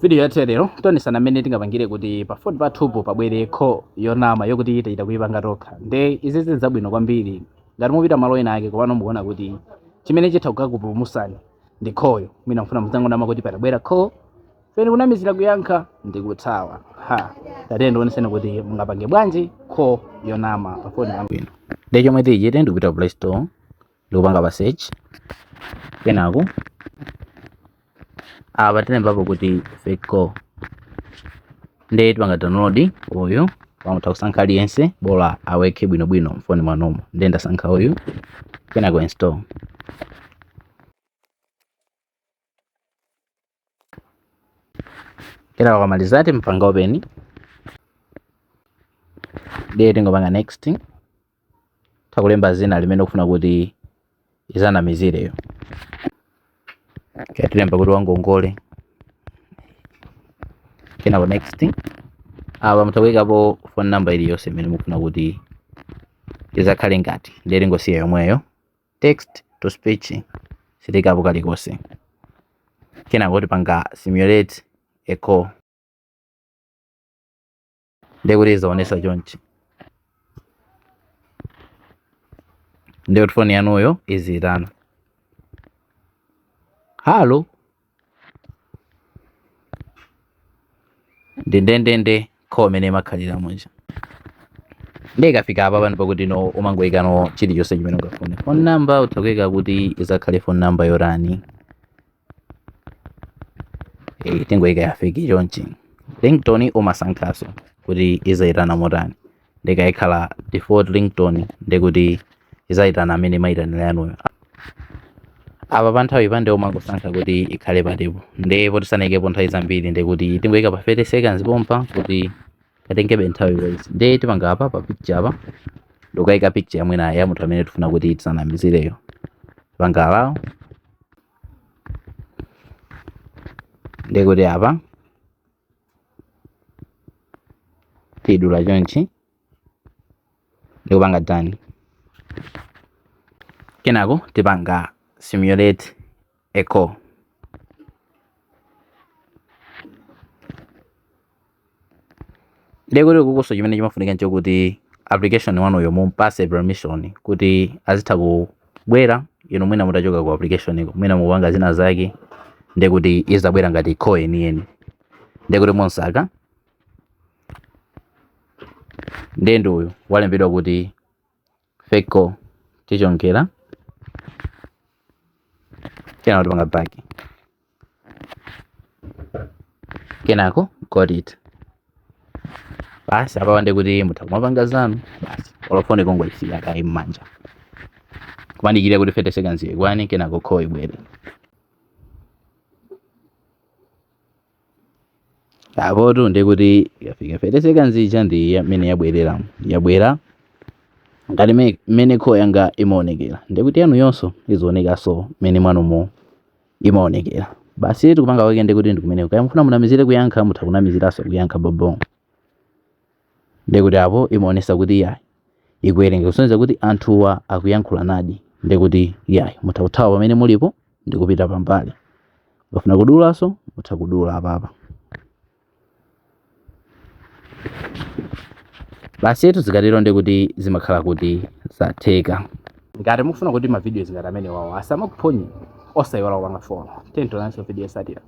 Video yathu lero tonesana mmene tingapangire kuti pa phone pathupo pabwere call yonama yokuti ita kuipanga tokha. Nde izizi zabwino kwambiri ngati mupita malo ena ake kopano mukuona kuti chimene chitha kukakupumusani ndi call yo. Mwina mfuna muzangonama kuti patabwera call pene kunamizira kuyankha ndi kuthawa. Tate ndioneseni kuti mungapange bwanji call yonama pa phone pano. Nde chomwe tichite ndikupita Play Store ndikupanga pa search kenako apa tinembapo kuti fake call nde tipanga download uyu pamutha kusankha aliyense bola aweke bwinobwino mfoni mwanomo nde ndasankha uyu kenako install. Kenako kamalizati mpanga open nde tingopanga next takulemba zina limene ukufuna kuti izanamizireyo. Tilemba kuti wangongole kenako next apa mutakuikapo phone number iliyonse imene mukufuna kuti izakhale ngati nde tingosiya yomweyo text to speech sitikapo kalikonse. Kenako tipanga simulate a call nde kuti izaonesa chonchi nde kuti phone yanuyo iziyitana halo ndendendende call imene imakhalira munja nde ikafika apa pano pakuti no umangoyikano chilichonse chimene ungafune. Phone number utakuika kuti izakhale phone number yorani tingoyika yafiki chonchi. Ringtone umasankhaso kuti izayitana motani nde ikakhala default ringtone nde kuti izayitana amene mayitanira yanuyo. Apa pa nthawi pande umangosankha kuti ikhale patipo nde potisanikepo nthawi zambiri nde kuti tingoyika pa 30 seconds pompa kuti katengebe nthawi kwezi. Nde tipanga apa pa picture apa ndikuyika picture yamwina ya munthu amene tifuna kuti tisanamizireyo. Tipanga allow nde kuti apa tidula chonchi ndikupanga done. Kenako tipanga simulate a call nde kuti kukuso chimene chimafunika ncho kuti application wanuyo mumpase permission kuti azitha kubwera ino mwina mutachoka ku application iko mwina mupanga zina zake nde kuti izabwera ngati call yeniyeni nde kuti monsaka nde nduyu walembedwa kuti fake call tichongera kenako tipanga back kenako got it. Basi apa pande kuti mutha kumapanga zanu basi olofone kongoifika kai mmanja kumandikira kuti 30 seconds ikwani kenako call ibwere. Apoto nde kuti ikafika 30 seconds ija ndi amene yabwera ngati mmene call yanga imaonekera nde kuti yanu yonso izioneka so mmene mwanomo imaonekera. Basi tikupanga wake nde kuti ndikumene kaya mufuna munamizire kuyankha mutha kunamiziraso kuyankha bobo nde kuti apo imaonesa kuti yayi ikuwerenga kusonyeza kuti anthuwa akuyankhula nadi nde kuti yayi mutha kuthawa pamene mulipo ndikupita pambali ngafuna kudulaso mutha kudula apapa. Basi zikatero nde kuti zimakhala kuti zatheka. Ngati mufuna kuti ma videos ngati amene wawo asamakuphonye osayiwala kupanga follow. Tento nanso video satira.